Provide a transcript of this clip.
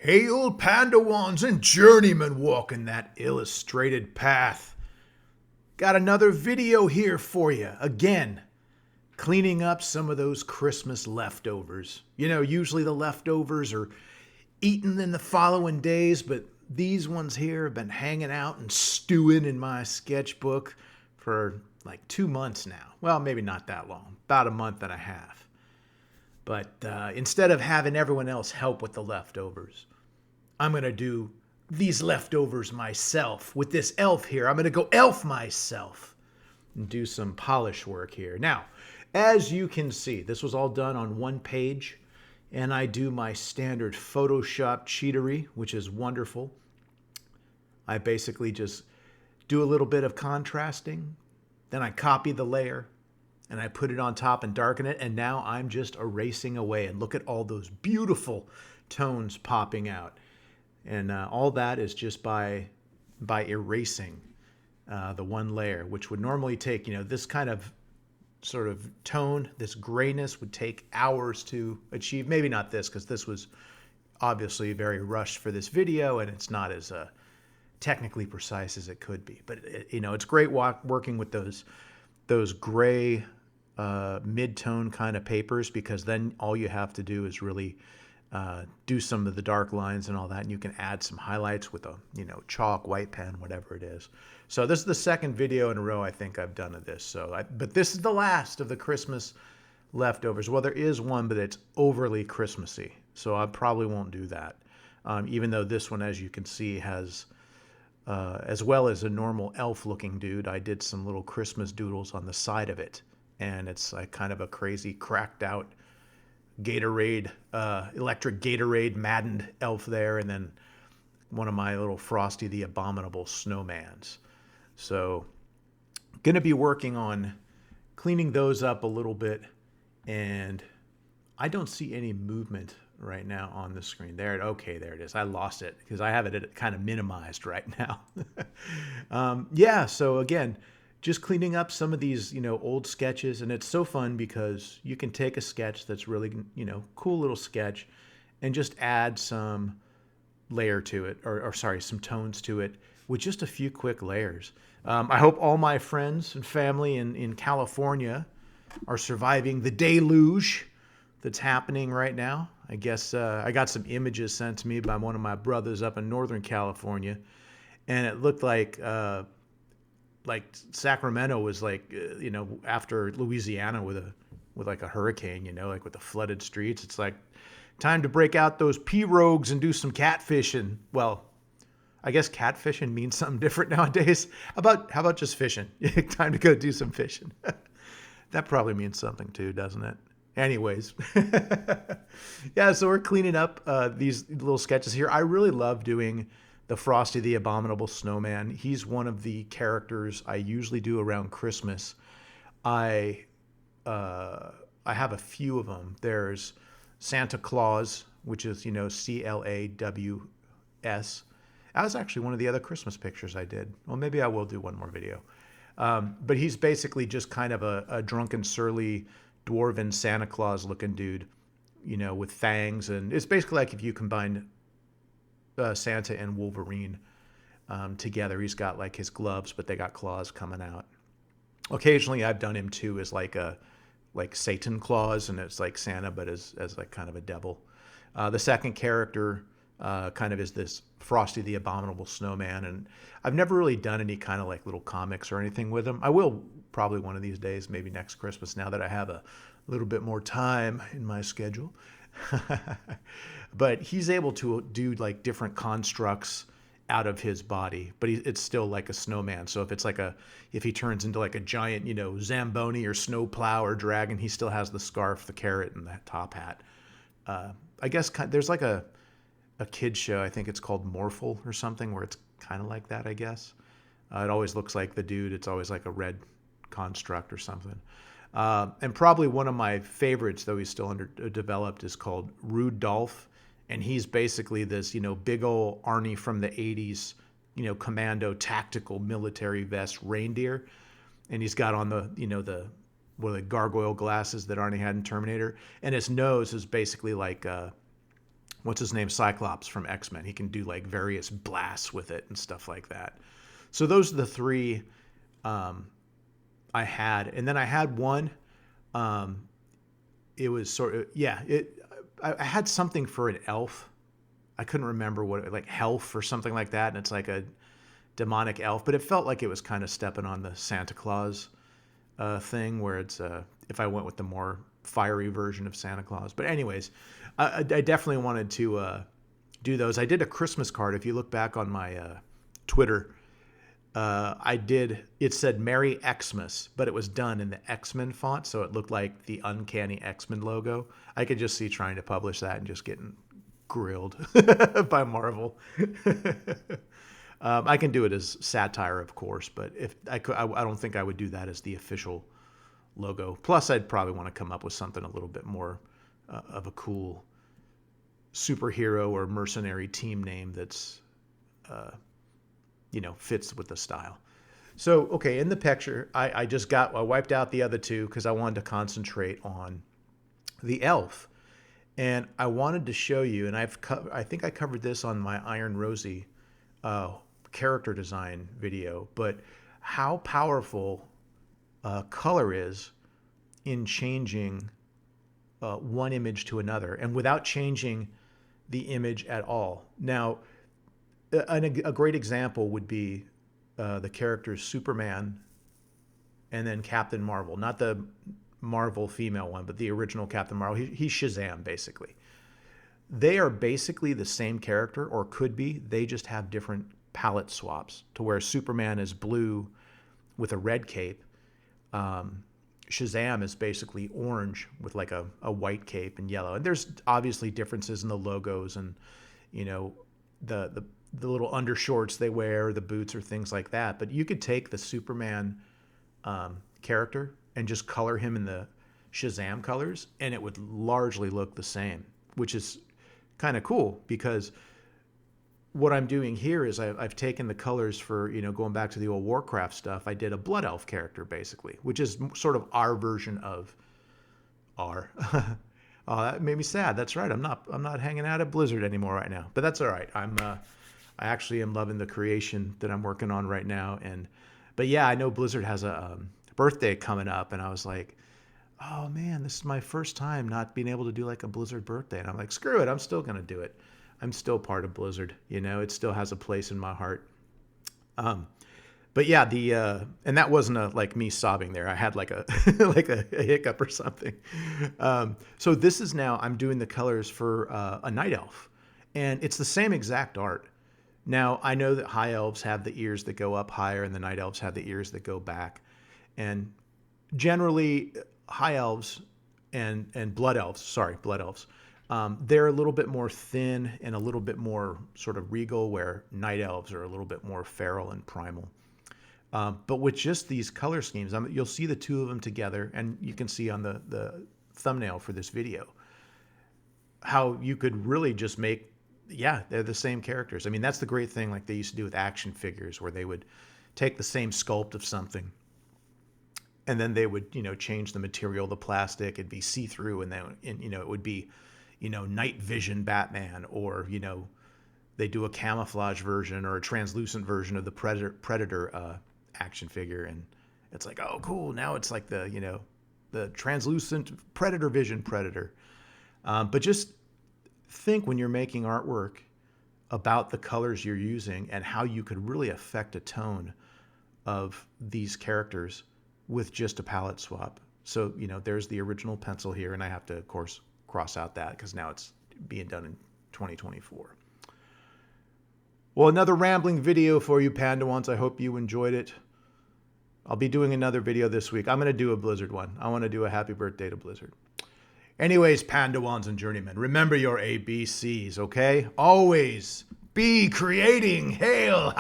Hail Pandawans and journeymen walking that illustrated path. Got another video here for you. Again, cleaning up some of those Christmas leftovers. You know, usually the leftovers are eaten in the following days, but these ones here have been hanging out and stewing in my sketchbook for like 2 months now. Well, maybe not that long, about a month and a half. But instead of having everyone else help with the leftovers, I'm going to do these leftovers myself with this elf here. I'm going to go elf myself and do some polish work here. Now, as you can see, this was all done on one page, and I do my standard Photoshop cheatery, which is wonderful. I basically just do a little bit of contrasting, then I copy the layer, and I put it on top and darken it, and now I'm just erasing away. And look at all those beautiful tones popping out. And all that is just by erasing the one layer, which would normally take, this kind of sort of tone, this grayness would take hours to achieve. Maybe not this, because this was obviously very rushed for this video, and it's not as technically precise as it could be. But, it's great working with those gray mid-tone kind of papers, because then all you have to do is really do some of the dark lines and all that, and you can add some highlights with a chalk, white pen, whatever it is. So this is the second video in a row I think I've done of this. But this is the last of the Christmas leftovers. Well, there is one, but it's overly Christmassy, so I probably won't do that. Even though this one, as you can see, has as well as a normal elf-looking dude, I did some little Christmas doodles on the side of it. And it's like kind of a crazy cracked out Gatorade, electric Gatorade maddened elf there. And then one of my little Frosty the Abominable snowmans. So going to be working on cleaning those up a little bit. And I don't see any movement right now on the screen. Okay, there it is. I lost it because I have it kind of minimized right now. Yeah, so again, just cleaning up some of these, old sketches. And it's so fun because you can take a sketch that's really, cool little sketch and just add some layer to it, or sorry, some tones to it with just a few quick layers. I hope all my friends and family in California are surviving the deluge that's happening right now. I guess I got some images sent to me by one of my brothers up in Northern California, and it looked like Sacramento was after Louisiana with like a hurricane, like with the flooded streets. It's like time to break out those pirogues and do some catfishing. Well, I guess catfishing means something different nowadays. How about just fishing? Time to go do some fishing. That probably means something too, doesn't it? Anyways, yeah, so we're cleaning up these little sketches here. I really love doing the Frosty the Abominable Snowman. He's one of the characters I usually do around Christmas. I have a few of them. There's Santa Claus, which is, CLAWS. That was actually one of the other Christmas pictures I did. Well, maybe I will do one more video. But he's basically just kind of a drunken, surly, dwarven Santa Claus looking dude, with fangs. And it's basically like if you combined Santa and Wolverine together. He's got like his gloves, but they got claws coming out. Occasionally I've done him too as like Satan Claus, and it's like Santa, but as like kind of a devil. The second character kind of is this Frosty the Abominable Snowman, and I've never really done any kind of like little comics or anything with him. I will probably one of these days, maybe next Christmas, now that I have a little bit more time in my schedule. But he's able to do like different constructs out of his body, but it's still like a snowman. So if he turns into like a giant, Zamboni or snowplow or dragon, he still has the scarf, the carrot, and the top hat. I guess there's like a kid's show, I think it's called Morphle or something, where it's kind of like that, I guess. It always looks like the dude. It's always like a red construct or something. And probably one of my favorites, though he's still underdeveloped, is called Rude Dolph. And he's basically this, big old Arnie from the 80s, commando tactical military vest reindeer. And he's got on the gargoyle glasses that Arnie had in Terminator. And his nose is basically like what's his name, Cyclops from X-Men. He can do like various blasts with it and stuff like that. So those are the three I had. And then I had one, it was sort of, I had something for an elf. I couldn't remember what, like Helf or something like that. And it's like a demonic elf, but it felt like it was kind of stepping on the Santa Claus thing, where it's, if I went with the more fiery version of Santa Claus. But anyways, I definitely wanted to do those. I did a Christmas card. If you look back on my Twitter, it said Merry Xmas, but it was done in the X-Men font, so it looked like the Uncanny X-Men logo. I could just see trying to publish that and just getting grilled by Marvel. I can do it as satire, of course, but if I could, I don't think I would do that as the official logo. Plus, I'd probably want to come up with something a little bit more of a cool superhero or mercenary team name that's, fits with the style. So, okay, in the picture, I wiped out the other two because I wanted to concentrate on the elf. And I wanted to show you, and I think I covered this on my Iron Rosie character design video, but how powerful color is in changing one image to another, and without changing the image at all. Now, a great example would be the characters Superman and then Captain Marvel, not the Marvel female one, but the original Captain Marvel. He's Shazam, basically. They are basically the same character, or could be. They just have different palette swaps, to where Superman is blue with a red cape. Shazam is basically orange with like a white cape and yellow. And there's obviously differences in the logos and, the little undershorts they wear, the boots or things like that. But you could take the Superman character and just color him in the Shazam colors, and it would largely look the same, which is kind of cool, because what I'm doing here is I've taken the colors for, going back to the old Warcraft stuff. I did a Blood Elf character, basically, which is sort of our version of R. Oh, that made me sad. That's right. I'm not hanging out at Blizzard anymore right now, but that's all right. I actually am loving the creation that I'm working on right now. But yeah, I know Blizzard has a birthday coming up, and I was like, oh man, this is my first time not being able to do like a Blizzard birthday. And I'm like, screw it. I'm still going to do it. I'm still part of Blizzard. It still has a place in my heart. But yeah, and that wasn't like me sobbing there. I had like a like a hiccup or something. So this is now, I'm doing the colors for a Night Elf, and it's the same exact art. Now, I know that High Elves have the ears that go up higher and the Night Elves have the ears that go back. And generally, High Elves and Blood Elves, they're a little bit more thin and a little bit more sort of regal, where Night Elves are a little bit more feral and primal. But with just these color schemes, you'll see the two of them together, and you can see on the thumbnail for this video how you could really just make, they're the same characters. I mean, that's the great thing, like they used to do with action figures, where they would take the same sculpt of something, and then they would, change the material, the plastic, it'd be see-through, and then, it would be, night vision Batman, or, they do a camouflage version or a translucent version of the Predator action figure, and it's like, oh, cool, now it's like the translucent Predator vision Predator. But just think, when you're making artwork, about the colors you're using and how you could really affect a tone of these characters with just a palette swap. So, there's the original pencil here, and I have to, of course, cross out that because now it's being done in 2024. Well, another rambling video for you Pandawans. I hope you enjoyed it. I'll be doing another video this week. I'm going to do a Blizzard one. I want to do a happy birthday to Blizzard. Anyways, Pandawans and Journeymen, remember your ABCs, okay? Always be creating. Hail!